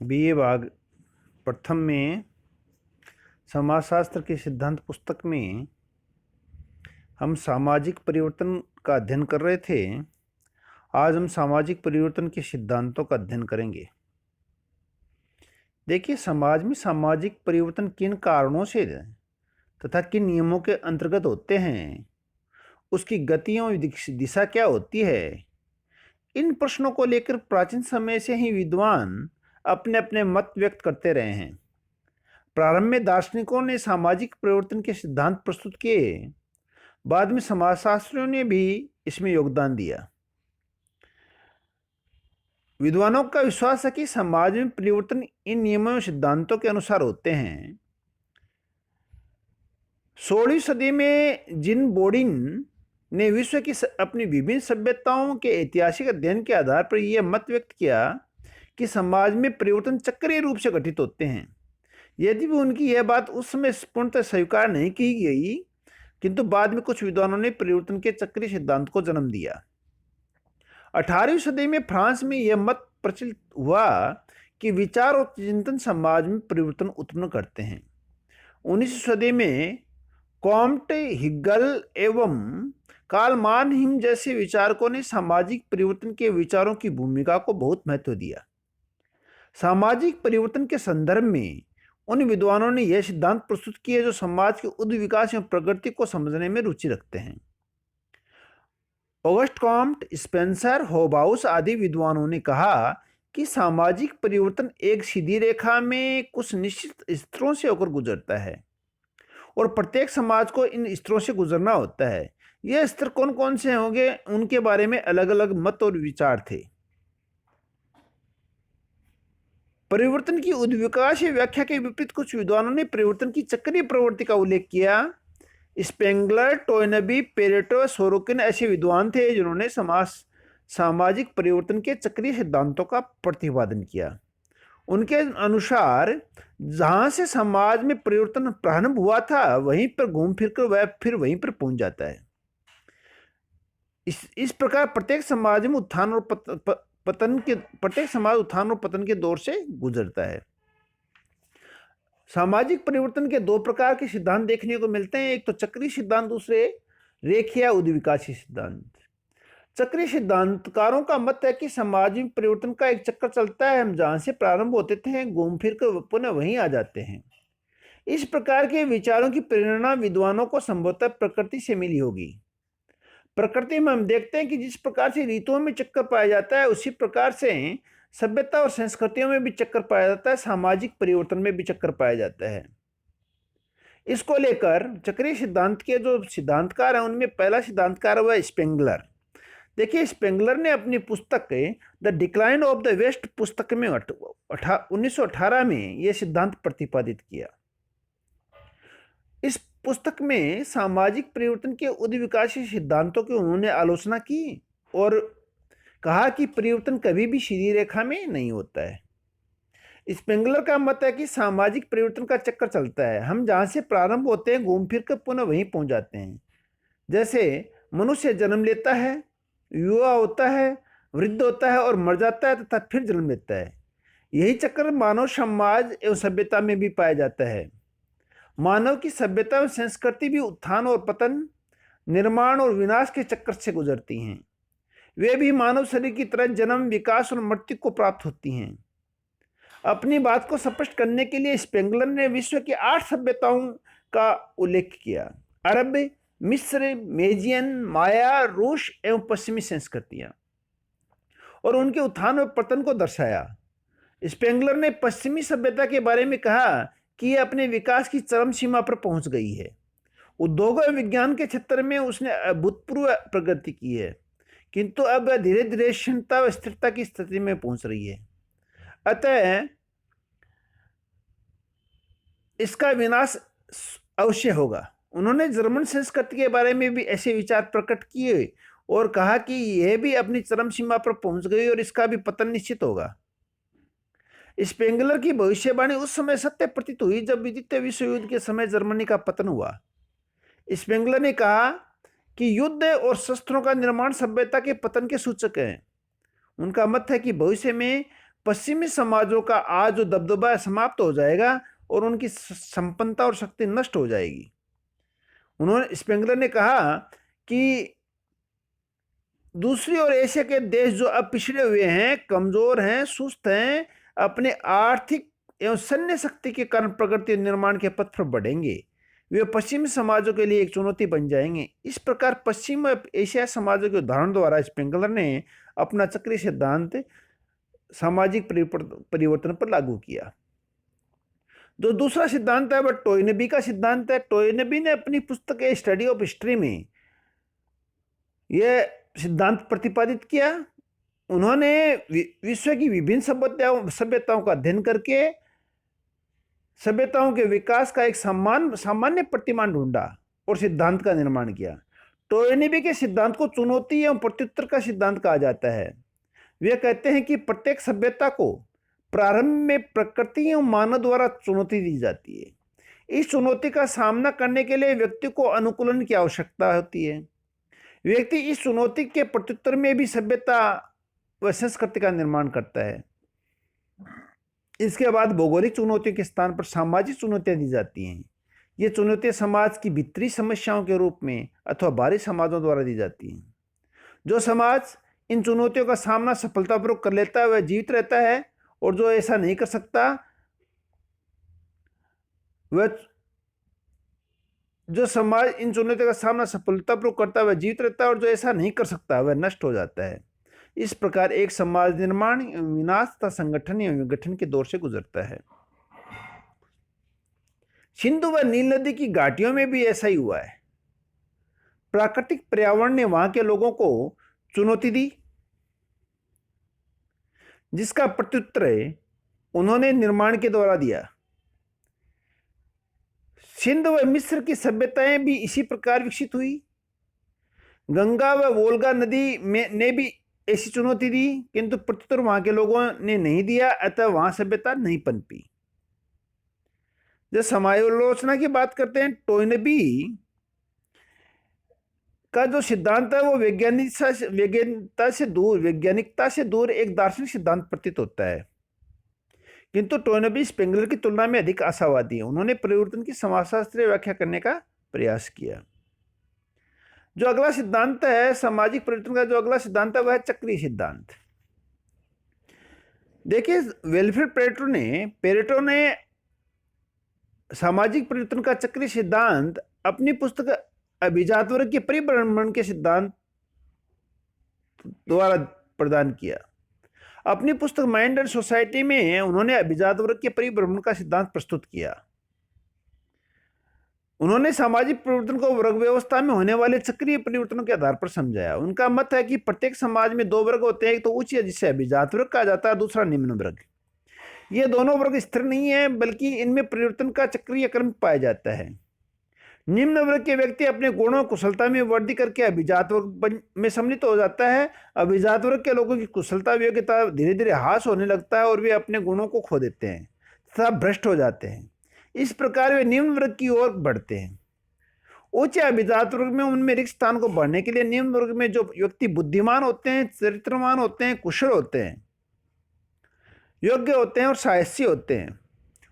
BA भाग प्रथम में समाजशास्त्र के सिद्धांत पुस्तक में हम सामाजिक परिवर्तन का अध्ययन कर रहे थे। आज हम सामाजिक परिवर्तन के सिद्धांतों का अध्ययन करेंगे। देखिए, समाज में सामाजिक परिवर्तन किन कारणों से तथा किन नियमों के अंतर्गत होते हैं, उसकी गतियों और दिशा क्या होती है, इन प्रश्नों को लेकर प्राचीन समय से ही विद्वान अपने अपने मत व्यक्त करते रहे हैं। प्रारंभ में दार्शनिकों ने सामाजिक परिवर्तन के सिद्धांत प्रस्तुत किए, बाद में समाजशास्त्रियों ने भी इसमें योगदान दिया। विद्वानों का विश्वास है कि समाज में परिवर्तन इन नियमों और सिद्धांतों के अनुसार होते हैं। 16वीं सदी में जिन बोर्डिन ने विश्व की अपनी विभिन्न सभ्यताओं के ऐतिहासिक अध्ययन के आधार पर यह मत व्यक्त किया कि समाज में परिवर्तन चक्रीय रूप से घटित होते हैं। यदि भी उनकी यह बात उस समय पूर्णतः स्वीकार नहीं की गई, किंतु बाद में कुछ विद्वानों ने परिवर्तन के चक्रीय सिद्धांत को जन्म दिया। 18वीं सदी में फ्रांस में यह मत प्रचलित हुआ कि विचार और चिंतन समाज में परिवर्तन उत्पन्न करते हैं। 19वीं सदी में कॉम्ट, हिगल एवं कार्ल मानहिम जैसे विचारकों ने सामाजिक परिवर्तन के विचारों की भूमिका को बहुत महत्व दिया। सामाजिक परिवर्तन के संदर्भ में उन विद्वानों ने यह सिद्धांत प्रस्तुत किए जो समाज के उद्ध विकास एवं प्रगति को समझने में रुचि रखते हैं। ऑगस्ट कॉम्ट, स्पेंसर, होबाउस आदि विद्वानों ने कहा कि सामाजिक परिवर्तन एक सीधी रेखा में कुछ निश्चित स्तरों से होकर गुजरता है और प्रत्येक समाज को इन स्तरों से गुजरना होता है। यह स्तर कौन कौन से होंगे, उनके बारे में अलग अलग मत और विचार थे। परिवर्तन की उद्विकासीय व्याख्या के विपरीत कुछ विद्वानों ने परिवर्तन की चक्रीय प्रवृत्ति का उल्लेख किया। स्पेंगलर, टोयनबी, पेरेटो, सोरोकिन ऐसे विद्वान थे जिन्होंने सामाजिक परिवर्तन के चक्रीय सिद्धांतों का प्रतिपादन किया। उनके अनुसार जहां से समाज में परिवर्तन प्रारंभ हुआ था, वहीं पर घूम फिर कर वह फिर वहीं पर पहुंच जाता है। इस प्रकार प्रत्येक समाज में उत्थान और पतन के दौर से गुजरता है। सामाजिक परिवर्तन के दो प्रकार के सिद्धांत देखने को मिलते हैं, एक तो चक्रीय सिद्धांत, दूसरे रेखीय उद्विकासीय सिद्धांत। चक्रीय सिद्धांतकारों का मत है कि समाज में परिवर्तन का एक चक्कर चलता है, हम जहां से प्रारंभ होते थे घूम फिर कर पुनः वहीं आ जाते हैं। इस प्रकार के विचारों की प्रेरणा विद्वानों को संभवतः प्रकृति से मिली होगी। प्रकृति में हम देखते हैं कि जिस प्रकार से ऋतुओं में चक्कर पाया जाता है, उसी प्रकार से सभ्यता और संस्कृतियों में भी चक्कर पाया जाता है, सामाजिक परिवर्तन में भी चक्कर पाया जाता है। इसको लेकर चक्रीय सिद्धांत के जो सिद्धांतकार हैं, उनमें पहला सिद्धांतकार हुआ स्पेंगलर। देखिए, स्पेंगलर ने अपनी पुस्तक the decline of the West पुस्तक में 1918 में यह सिद्धांत प्रतिपादित किया। इस पुस्तक में सामाजिक परिवर्तन के उद्विकासीय सिद्धांतों की उन्होंने आलोचना की और कहा कि परिवर्तन कभी भी सीधी रेखा में नहीं होता है। स्पेंगलर का मत है कि सामाजिक परिवर्तन का चक्कर चलता है, हम जहां से प्रारंभ होते हैं घूम फिर कर पुनः वहीं पहुंच जाते हैं। जैसे मनुष्य जन्म लेता है, युवा होता है, वृद्ध होता है और मर जाता है तथा फिर जन्म लेता है। यही चक्कर मानव समाज एवं सभ्यता में भी पाया जाता है। मानव की सभ्यता और संस्कृति भी उत्थान और पतन, निर्माण और विनाश के चक्कर से गुजरती हैं। वे भी मानव शरीर की तरह जन्म, विकास और मृत्यु को प्राप्त होती हैं। अपनी बात को स्पष्ट करने के लिए स्पेंगलर ने विश्व की 8 सभ्यताओं का उल्लेख किया: अरब, मिस्र, मेजियन, माया, रूस एवं पश्चिमी संस्कृतियां, और उनके उत्थान और पतन को दर्शाया। स्पेंगलर ने पश्चिमी सभ्यता के बारे में कहा कि यह अपने विकास की चरम सीमा पर पहुंच गई है। उद्योग और विज्ञान के क्षेत्र में उसने अभूतपूर्व प्रगति की है, किंतु अब वह धीरे धीरे क्षीणता व स्थिरता की स्थिति में पहुंच रही है। अतः इसका विनाश अवश्य होगा। उन्होंने जर्मन संस्कृति के बारे में भी ऐसे विचार प्रकट किए और कहा कि यह भी अपनी चरम सीमा पर पहुंच गई और इसका भी पतन निश्चित होगा। स्पेंगलर की भविष्यवाणी उस समय सत्य प्रतीत हुई जब द्वितीय विश्व युद्ध के समय जर्मनी का पतन हुआ। स्पेंगलर ने कहा कि युद्ध और शस्त्रों का निर्माण सभ्यता के पतन के सूचक है। उनका मत है कि भविष्य में पश्चिमी समाजों का आज जो दबदबा समाप्त हो जाएगा और उनकी संपन्नता और शक्ति नष्ट हो जाएगी। उन्होंने स्पेंगलर ने कहा कि दूसरी ओर एशिया के देश जो अब पिछड़े हुए हैं, कमजोर हैं, सुस्त हैं, अपने आर्थिक एवं सैन्य शक्ति के कारण प्रगति और निर्माण के पथ पर बढ़ेंगे। वे पश्चिमी समाजों के लिए एक चुनौती बन जाएंगे। इस प्रकार पश्चिम एशिया समाजों के उदाहरण द्वारा स्पेंगलर ने अपना चक्रीय सिद्धांत सामाजिक परिवर्तन पर लागू किया। जो दूसरा सिद्धांत है वह टोयनबी का सिद्धांत है। टोयनबी ने अपनी पुस्तक ए स्टडी ऑफ हिस्ट्री में यह सिद्धांत प्रतिपादित किया। उन्होंने विश्व की विभिन्न सभ्यताओं का अध्ययन करके सभ्यताओं के विकास का एक सामान्य प्रतिमान ढूंढा और सिद्धांत का निर्माण किया। टोयनबी के सिद्धांत को चुनौती एवं प्रत्युत्तर का सिद्धांत कहा जाता है। वे कहते हैं कि प्रत्येक सभ्यता को प्रारंभ में प्रकृति एवं मानव द्वारा चुनौती दी जाती है। इस चुनौती का सामना करने के लिए व्यक्ति को अनुकूलन की आवश्यकता होती है। व्यक्ति इस चुनौती के प्रत्युत्तर में भी सभ्यता व संस्कृति का निर्माण करता है। इसके बाद भौगोलिक चुनौतियों के स्थान पर सामाजिक चुनौतियां दी जाती हैं। ये चुनौतियां समाज की भीतरी समस्याओं के रूप में अथवा बाहरी समाजों द्वारा दी जाती हैं। जो समाज इन चुनौतियों का सामना सफलतापूर्वक कर लेता है वह जीवित रहता है, और जो ऐसा नहीं कर सकता वह जो समाज इन चुनौतियों का सामना सफलतापूर्वक करता है वह जीवित रहता है, और जो ऐसा नहीं कर सकता वह नष्ट हो जाता है। इस प्रकार एक समाज निर्माण, विनाश तथा संगठन एवं विघटन के दौर से गुजरता है। सिंधु व नील नदी की घाटियों में भी ऐसा ही हुआ है। प्राकृतिक पर्यावरण ने वहां के लोगों को चुनौती दी, जिसका प्रत्युत्तर उन्होंने निर्माण के द्वारा दिया। सिंध व मिस्र की सभ्यताएं भी इसी प्रकार विकसित हुई। गंगा व वोल्गा नदी ने भी ऐसी चुनौती दी, किंतु प्रत्युत्तर वहां के लोगों ने नहीं दिया, अतः वहां सभ्यता नहीं पनपी। जब समालोचना की बात करते हैं, टोयनबी का जो सिद्धांत है वो वैज्ञानिकता से दूर एक दार्शनिक सिद्धांत प्रतीत होता है, किंतु टोयनबी स्पेंगलर की तुलना में अधिक आशावादी है। उन्होंने परिवर्तन की समाजशास्त्रीय व्याख्या करने का प्रयास किया। जो अगला सिद्धांत है सामाजिक परिवर्तन का, जो अगला सिद्धांत है वह है चक्रीय सिद्धांत। देखिए, विल्फ्रेड पेरेटो ने सामाजिक परिवर्तन का चक्रीय सिद्धांत अपनी पुस्तक अभिजात वर्ग के परिभ्रमण के सिद्धांत द्वारा प्रदान किया। अपनी पुस्तक माइंड एंड सोसाइटी में उन्होंने अभिजात वर्ग के परिभ्रमण का सिद्धांत प्रस्तुत किया। उन्होंने सामाजिक परिवर्तन को वर्ग व्यवस्था में होने वाले चक्रीय परिवर्तनों के आधार पर समझाया। उनका मत है कि प्रत्येक समाज में दो वर्ग होते हैं, एक तो उच्च जिसे अभिजात वर्ग कहा जाता है, दूसरा निम्न वर्ग। ये दोनों वर्ग स्थिर नहीं है, बल्कि इनमें परिवर्तन का चक्रीय क्रम पाया जाता है। निम्न वर्ग के व्यक्ति अपने गुणों कुशलता में वृद्धि करके अभिजात वर्ग में सम्मिलित हो जाता है। अभिजात वर्ग के लोगों की कुशलता योग्यता धीरे धीरे ह्रास होने लगता है और वे अपने गुणों को खो देते हैं तथा भ्रष्ट हो जाते हैं। इस प्रकार वे निम्न वर्ग की ओर बढ़ते हैं। उच्च अभिजात वर्ग में उनमें रिक्त स्थान को बढ़ने के लिए निम्न वर्ग में जो व्यक्ति बुद्धिमान होते हैं, चरित्रवान होते हैं, कुशल होते हैं, योग्य होते हैं और साहसी होते हैं,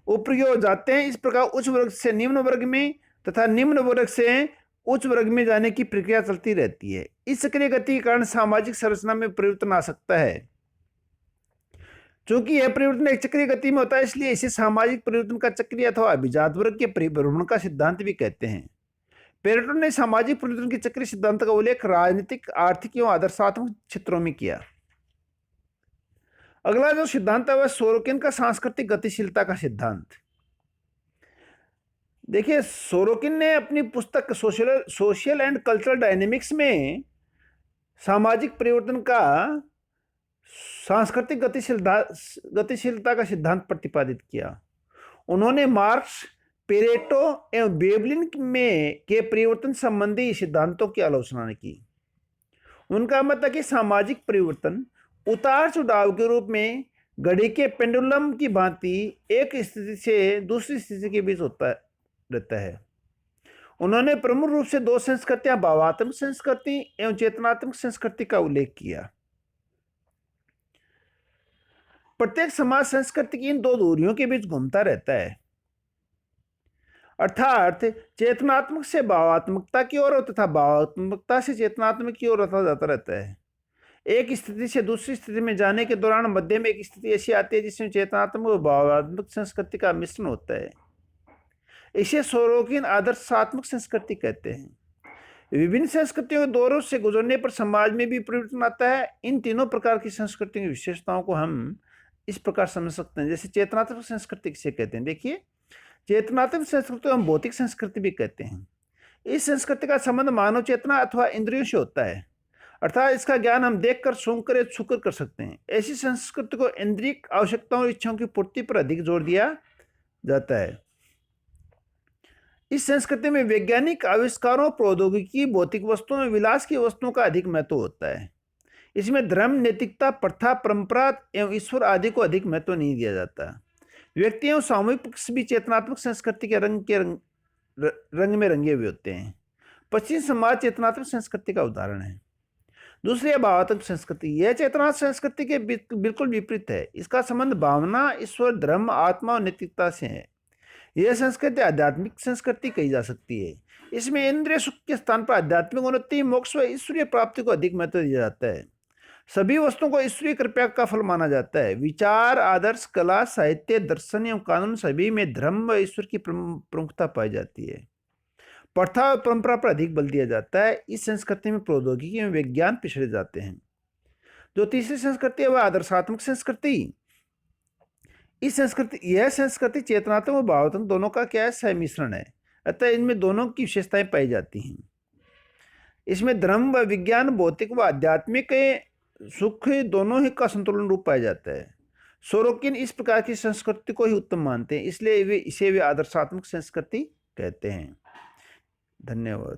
उपयोगी हो जाते हैं। इस प्रकार उच्च वर्ग से निम्न वर्ग में तथा निम्न वर्ग से उच्च वर्ग में जाने की प्रक्रिया चलती रहती है। इस चक्रीय गति के कारण सामाजिक संरचना में परिवर्तन आ सकता है। चूंकि यह परिवर्तन एक चक्रीय गति में होता है, इसलिए इसे सामाजिक परिवर्तन का चक्रीय अथवा अभिजात वर्ग के परिभ्रमण का सिद्धांत भी कहते हैं। पेरेटो ने सामाजिक परिवर्तन के चक्रीय सिद्धांत का उल्लेख राजनीतिक, आर्थिक एवं आदर्शात्मक क्षेत्रों में किया। अगला जो सिद्धांत है वह सोरोकिन का सांस्कृतिक गतिशीलता का सिद्धांत। देखिए, सोरोकिन ने अपनी पुस्तक सोशल एंड कल्चरल डायनेमिक्स में सामाजिक परिवर्तन का सांस्कृतिक गतिशीलता का सिद्धांत प्रतिपादित किया। उन्होंने मार्क्स, पेरेटो एवं वेबलिन में के परिवर्तन संबंधी सिद्धांतों की आलोचना की। उनका मत है कि सामाजिक परिवर्तन उतार चढ़ाव के रूप में घड़ी के पेंडुलम की भांति एक स्थिति से दूसरी स्थिति के बीच होता रहता है। उन्होंने प्रमुख रूप से दो संस्कृतियां, भावात्मक संस्कृति एवं चेतनात्मक संस्कृति का उल्लेख किया। प्रत्येक समाज संस्कृति की इन दो दूरियों के बीच घूमता रहता है, अर्थात चेतनात्मक से भावात्मकता की ओर तथा भावात्मकता से चेतनात्मक की ओर जाता रहता है। एक स्थिति से दूसरी स्थिति में जाने के दौरान मध्य में एक स्थिति ऐसी आती है जिसमें चेतनात्मक और भावात्मक संस्कृति का मिश्रण होता है। इसे सोरोकिन आदर्शात्मक संस्कृति कहते हैं। विभिन्न संस्कृतियों के दौरों से गुजरने पर समाज में भी परिवर्तन आता है। इन तीनों प्रकार की संस्कृतियों की विशेषताओं को हम इस प्रकार समझ सकते हैं। जैसे चेतनात्मक संस्कृति किसे कहते हैं, देखिए, चेतनात्मक संस्कृति हम भौतिक संस्कृति भी कहते हैं। इस संस्कृति का संबंध मानव चेतना अथवा इंद्रियों से होता है, अर्थात इसका ज्ञान हम देखकर, सूंघकर या छूकर कर सकते हैं। ऐसी संस्कृति को इंद्रिय आवश्यकताओं और इच्छाओं की पूर्ति पर अधिक जोर दिया जाता है। इस संस्कृति में वैज्ञानिक आविष्कारों, प्रौद्योगिकी, भौतिक वस्तुओं में विलास की वस्तुओं का अधिक महत्व होता है। इसमें धर्म, नैतिकता, प्रथा, परंपरा एवं ईश्वर आदि को अधिक महत्व नहीं दिया जाता। व्यक्ति एवं सामूहिक पक्ष भी चेतनात्मक संस्कृति के रंग में रंगे हुए होते हैं। पश्चिम समाज चेतनात्मक संस्कृति का उदाहरण है। दूसरी है भावात्मक संस्कृति। यह चेतनात्मक संस्कृति के बिल्कुल विपरीत है। इसका संबंध भावना, ईश्वर, धर्म, आत्मा और नैतिकता से है। यह संस्कृति आध्यात्मिक संस्कृति कही जा सकती है। इसमें इंद्रिय सुख के स्थान पर आध्यात्मिक उन्नति, मोक्ष व ईश्वरीय प्राप्ति को अधिक महत्व दिया जाता है। सभी वस्तुओं को ईश्वरीय कृपा का फल माना जाता है। विचार, आदर्श, कला, साहित्य, दर्शन एवं कानून सभी में धर्म व ईश्वर की प्रमुखता पाई जाती है। प्रथा और परंपरा पर अधिक बल दिया जाता है। इस संस्कृति में प्रौद्योगिकी एवं विज्ञान पिछड़े जाते हैं। जो तीसरी संस्कृति है वह आदर्शात्मक संस्कृति। यह संस्कृति चेतनात्मक और भावात्मक दोनों का क्या है, सहमिश्रण है, अतः इनमें दोनों की विशेषताएं पाई जाती हैं। इसमें धर्म व विज्ञान, भौतिक व आध्यात्मिक सुख दोनों ही का संतुलन रूप पाया जाता है। सोरोकिन इस प्रकार की संस्कृति को ही उत्तम मानते हैं, इसलिए इसे वे आदर्शात्मक संस्कृति कहते हैं। धन्यवाद।